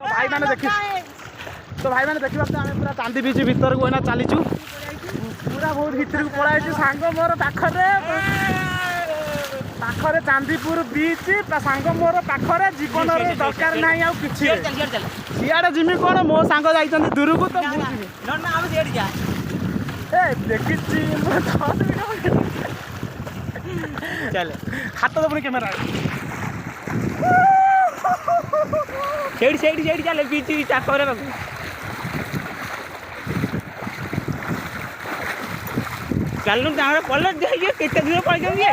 भाई मैंने देखी तो भाई मैंने देखा आम पूरा चांदी बीच भर को एना चलीचु पूरा बहुत भर को पढ़ाई सांग मोर पाखरे चांदीपुर बीच सांग मोर पाखरे जीवन दरकार ना कि सियाड़े जिमी कौन मो सांग जा दूर को तो देखी चल हाथ तो पुणी कैमेरा चल बीच चाकर चलू पलट जाइए कितने दूर पड़ जाएंगे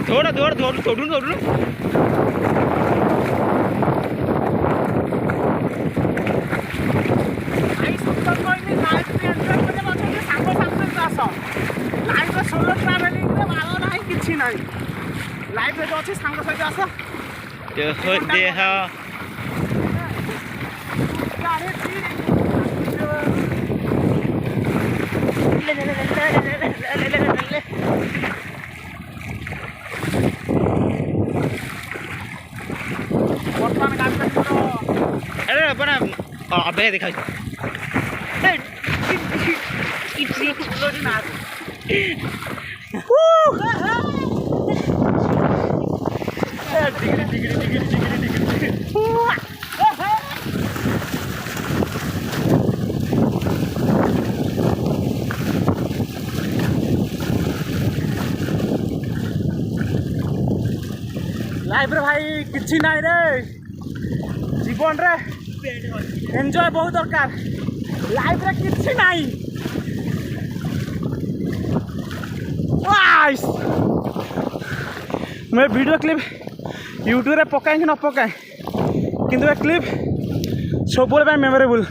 थोड़ा दौड़ दौड़ दौड़ू दौड़ू लाइफ सोलो ट्रावेलिंग माल ना कि ना लाइफ जो अच्छे सांग सहित आस देह बर्तमान गाड़ी अभ्यास देखा लाइफ रे भाई किछि नाई रे जीवन रे एंजॉय बहुत दरकार लाइफ रे किछि नाई मैं वीडियो क्लिप यूट्यूब रे पकाए कि न पकाए किंतु ए क्लिप सब मेमोरेबल